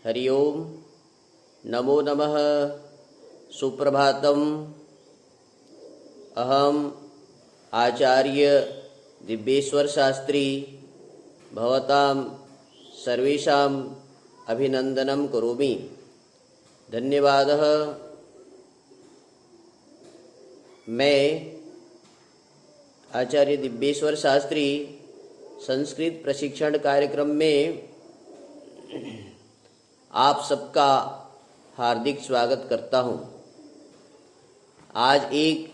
हरि ओम। नमो नमः। सुप्रभातम। अहम आचार्य दिव्येश्वर शास्त्री भवतां सर्वेषाम् अभिनंदनं करोमि। धन्यवादः। मैं आचार्य दिव्येश्वर शास्त्री संस्कृत प्रशिक्षण कार्यक्रम में आप सबका हार्दिक स्वागत करता हूं। आज एक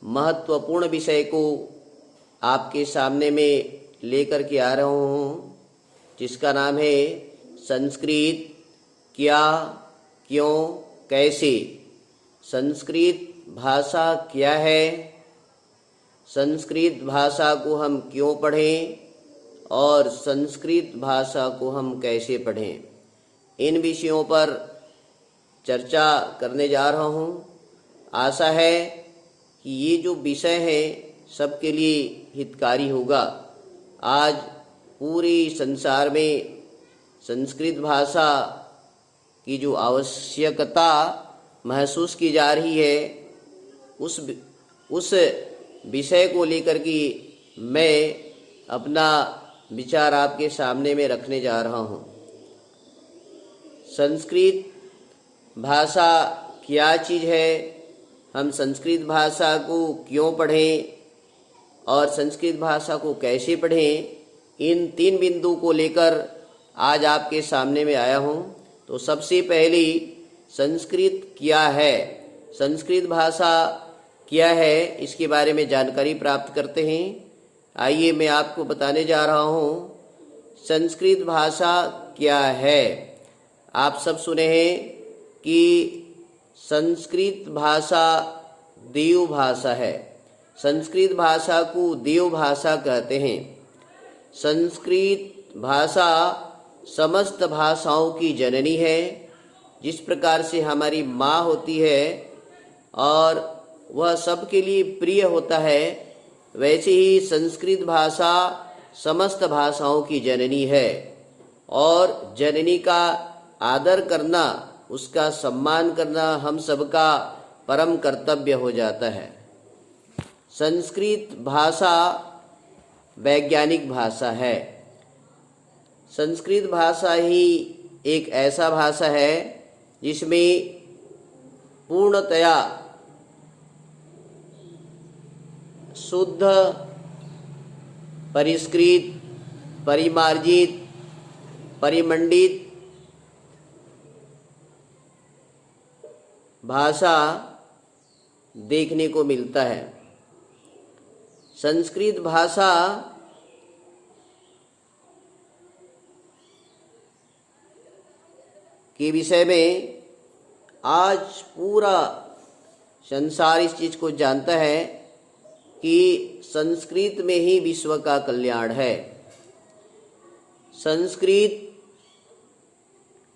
महत्वपूर्ण विषय को आपके सामने में लेकर के आ रहा हूं, जिसका नाम है संस्कृत क्या, क्यों, कैसे। संस्कृत भाषा क्या है, संस्कृत भाषा को हम क्यों पढ़ें और संस्कृत भाषा को हम कैसे पढ़ें, इन विषयों पर चर्चा करने जा रहा हूं। आशा है कि ये जो विषय है सबके लिए हितकारी होगा। आज पूरे संसार में संस्कृत भाषा की जो आवश्यकता महसूस की जा रही है, उस विषय को लेकर के मैं अपना विचार आपके सामने में रखने जा रहा हूँ। संस्कृत भाषा क्या चीज़ है, हम संस्कृत भाषा को क्यों पढ़ें और संस्कृत भाषा को कैसे पढ़ें, इन 3 बिंदु को लेकर आज आपके सामने में आया हूँ। तो सबसे पहले संस्कृत क्या है, संस्कृत भाषा क्या है, इसके बारे में जानकारी प्राप्त करते हैं। आइए मैं आपको बताने जा रहा हूँ संस्कृत भाषा क्या है। आप सब सुने हैं कि संस्कृत भाषा देव भाषा है। संस्कृत भाषा को देव भाषा कहते हैं। संस्कृत भाषा समस्त भाषाओं की जननी है। जिस प्रकार से हमारी माँ होती है और वह सबके लिए प्रिय होता है, वैसे ही संस्कृत भाषा समस्त भाषाओं की जननी है और जननी का आदर करना, उसका सम्मान करना हम सबका परम कर्तव्य हो जाता है। संस्कृत भाषा वैज्ञानिक भाषा है। संस्कृत भाषा ही एक ऐसा भाषा है जिसमें पूर्णतया शुद्ध, परिष्कृत, परिमार्जित, परिमंडित भाषा देखने को मिलता है। संस्कृत भाषा के विषय में आज पूरा संसार इस चीज़ को जानता है कि संस्कृत में ही विश्व का कल्याण है। संस्कृत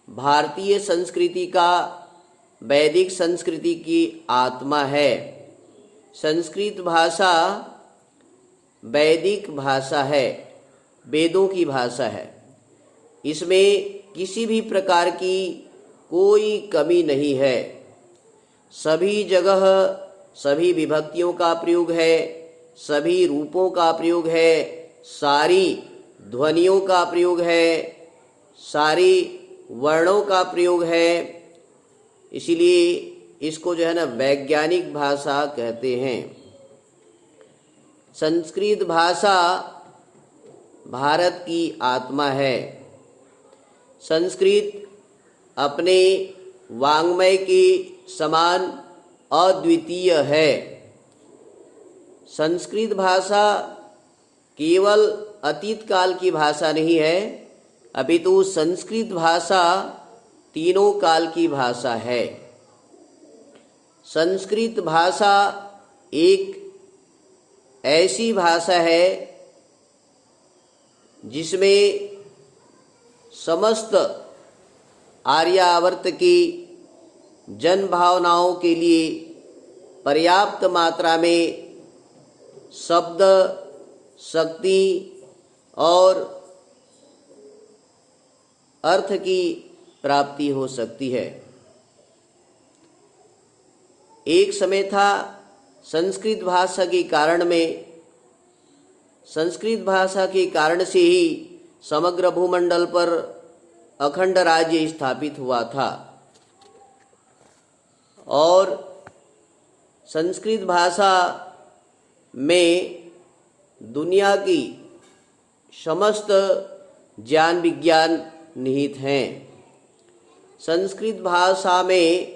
भारतीय संस्कृति का, वैदिक संस्कृति की आत्मा है। संस्कृत भाषा वैदिक भाषा है, वेदों की भाषा है। इसमें किसी भी प्रकार की कोई कमी नहीं है। सभी जगह सभी विभक्तियों का प्रयोग है, सभी रूपों का प्रयोग है, सारी ध्वनियों का प्रयोग है, सारी वर्णों का प्रयोग है। इसीलिए इसको जो है ना वैज्ञानिक भाषा कहते हैं। संस्कृत भाषा भारत की आत्मा है। संस्कृत अपने वाङ्मय के समान अद्वितीय है। संस्कृत भाषा केवल अतीत काल की भाषा नहीं है, अपितु संस्कृत भाषा तीनों काल की भाषा है। संस्कृत भाषा एक ऐसी भाषा है जिसमें समस्त आर्यावर्त की जन भावनाओं के लिए पर्याप्त मात्रा में शब्द, शक्ति और अर्थ की प्राप्ति हो सकती है। एक समय था संस्कृत भाषा के कारण से ही समग्र भूमंडल पर अखंड राज्य स्थापित हुआ था और संस्कृत भाषा में दुनिया की समस्त ज्ञान विज्ञान निहित हैं। संस्कृत भाषा में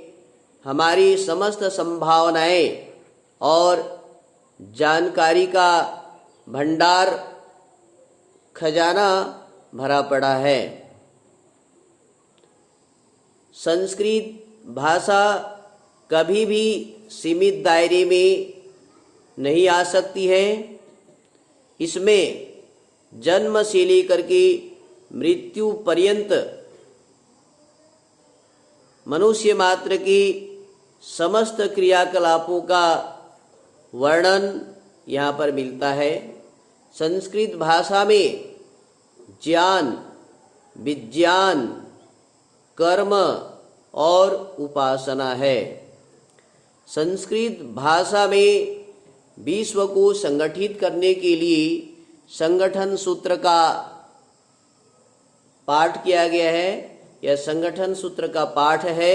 हमारी समस्त संभावनाएं और जानकारी का भंडार खजाना भरा पड़ा है। संस्कृत भाषा कभी भी सीमित दायरे में नहीं आ सकती है। इसमें जन्म से लेकर के मृत्यु पर्यंत मनुष्य मात्र की समस्त क्रियाकलापों का वर्णन यहाँ पर मिलता है। संस्कृत भाषा में ज्ञान, विज्ञान, कर्म और उपासना है। संस्कृत भाषा में विश्व को संगठित करने के लिए संगठन सूत्र का पाठ किया गया है। यह संगठन सूत्र का पाठ है,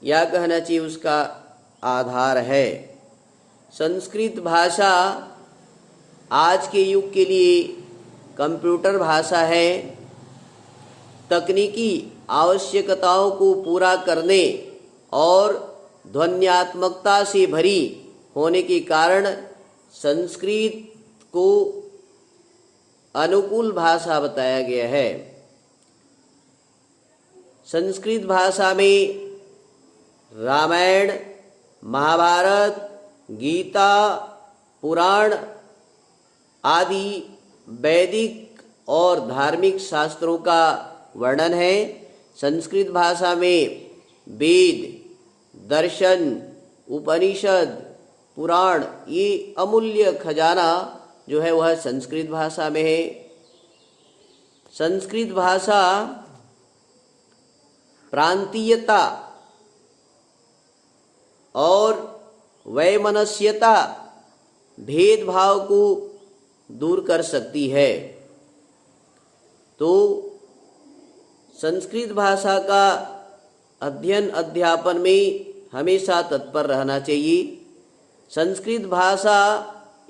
या कहना चाहिए उसका आधार है। संस्कृत भाषा आज के युग के लिए कंप्यूटर भाषा है। तकनीकी आवश्यकताओं को पूरा करने और ध्वन्यात्मकता से भरी होने के कारण संस्कृत को अनुकूल भाषा बताया गया है। संस्कृत भाषा में रामायण, महाभारत, गीता, पुराण आदि वैदिक और धार्मिक शास्त्रों का वर्णन है। संस्कृत भाषा में वेद, दर्शन, उपनिषद, पुराण, ये अमूल्य खजाना जो है वह संस्कृत भाषा में है। संस्कृत भाषा प्रांतीयता और वैमनस्यता, भेदभाव को दूर कर सकती है। तो संस्कृत भाषा का अध्ययन अध्यापन में हमेशा तत्पर रहना चाहिए। संस्कृत भाषा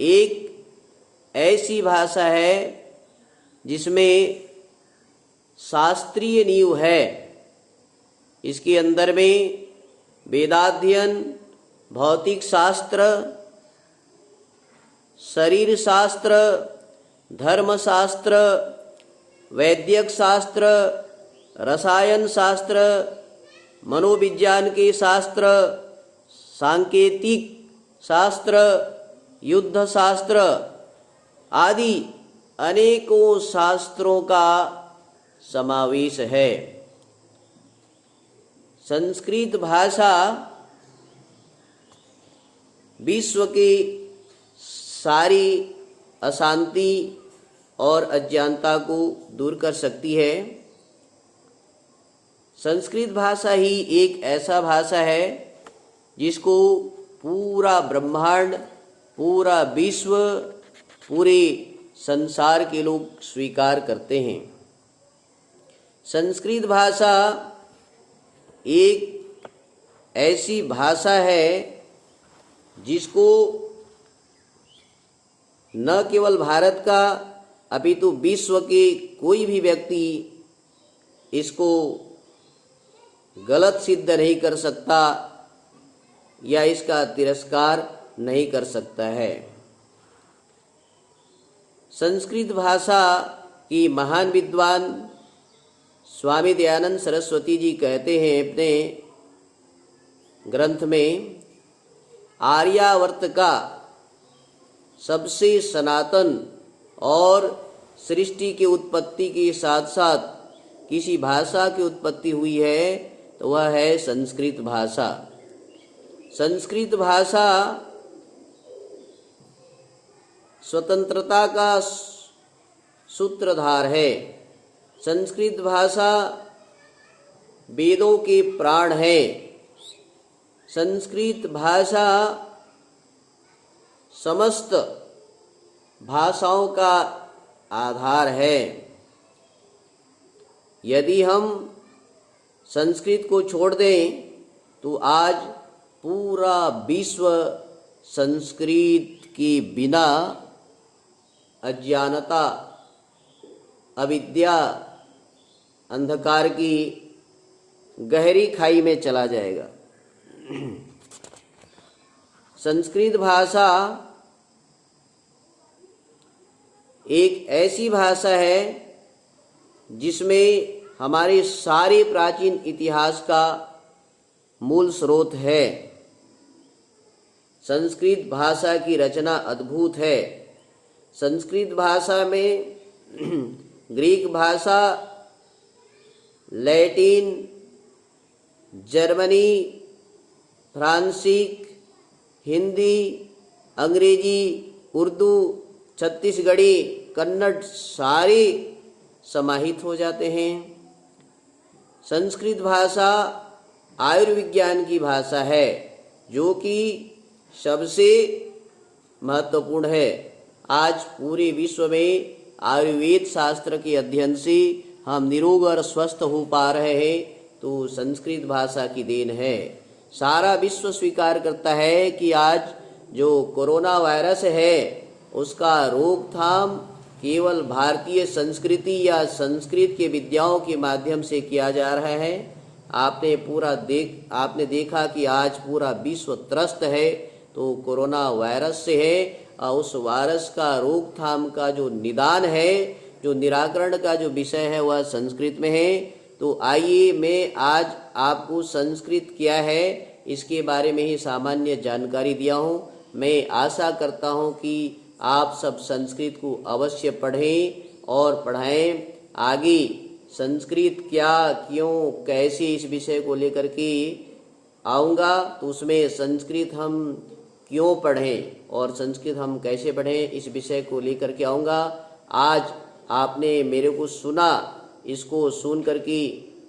एक ऐसी भाषा है जिसमें शास्त्रीय नींव है। इसके अंदर में वेदाध्ययन, भौतिक शास्त्र, शरीर शास्त्र, धर्म शास्त्र, वैद्यक शास्त्र, रसायन शास्त्र, मनोविज्ञान के शास्त्र, सांकेतिक शास्त्र, युद्ध शास्त्र आदि अनेकों शास्त्रों का समावेश है। संस्कृत भाषा विश्व की सारी अशांति और अज्ञानता को दूर कर सकती है। संस्कृत भाषा ही एक ऐसा भाषा है जिसको पूरा ब्रह्मांड, पूरा विश्व, पूरे संसार के लोग स्वीकार करते हैं। संस्कृत भाषा एक ऐसी भाषा है जिसको न केवल भारत का अपितु विश्व के कोई भी व्यक्ति इसको गलत सिद्ध नहीं कर सकता या इसका तिरस्कार नहीं कर सकता है। संस्कृत भाषा की महान विद्वान स्वामी दयानंद सरस्वती जी कहते हैं अपने ग्रंथ में, आर्यावर्त का सबसे सनातन और सृष्टि की उत्पत्ति के साथ साथ किसी भाषा की उत्पत्ति हुई है तो वह है संस्कृत भाषा। संस्कृत भाषा स्वतंत्रता का सूत्रधार है संस्कृत भाषा वेदों के प्राण है। संस्कृत भाषा समस्त भाषाओं का आधार है। यदि हम संस्कृत को छोड़ दें तो आज पूरा विश्व संस्कृत के बिना अज्ञानता, अविद्या, अंधकार की गहरी खाई में चला जाएगा। संस्कृत भाषा एक ऐसी भाषा है जिसमें हमारे सारे प्राचीन इतिहास का मूल स्रोत है। संस्कृत भाषा की रचना अद्भुत है। संस्कृत भाषा में ग्रीक भाषा, लैटिन, जर्मनी, फ्रांसीसी, हिंदी, अंग्रेजी, उर्दू, छत्तीसगढ़ी, कन्नड़ सारे समाहित हो जाते हैं। संस्कृत भाषा आयुर्विज्ञान की भाषा है जो कि सबसे महत्वपूर्ण है। आज पूरे विश्व में आयुर्वेद शास्त्र के अध्ययन से हम निरोग और स्वस्थ हो पा रहे हैं तो संस्कृत भाषा की देन है। सारा विश्व स्वीकार करता है कि आज जो कोरोना वायरस है उसका रोकथाम केवल भारतीय संस्कृति या संस्कृत के विद्याओं के माध्यम से किया जा रहा है। आपने देखा कि आज पूरा विश्व त्रस्त है तो कोरोना वायरस से है, और उस वायरस का रोकथाम का जो निदान है, जो निराकरण का जो विषय है वह संस्कृत में है। तो आइए मैं आज आपको संस्कृत क्या है इसके बारे में ही सामान्य जानकारी दिया हूँ। मैं आशा करता हूँ कि आप सब संस्कृत को अवश्य पढ़ें और पढ़ाएं। आगे संस्कृत क्या, क्यों, कैसे इस विषय को लेकर के आऊँगा तो उसमें संस्कृत हम क्यों पढ़ें और संस्कृत हम कैसे पढ़ें इस विषय को लेकर के आऊँगा। आज आपने मेरे को सुना, इसको सुन करके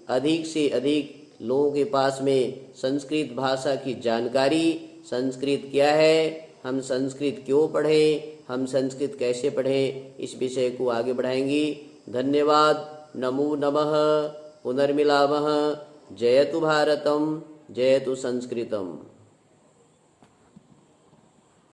अधिक से अधिक लोगों के पास में संस्कृत भाषा की जानकारी, संस्कृत क्या है, हम संस्कृत क्यों पढ़ें, हम संस्कृत कैसे पढ़ें, इस विषय को आगे बढ़ाएंगे। धन्यवाद। नमो नमः। पुनर्मिलामः। जयतु भारतम, जयतु संस्कृतम।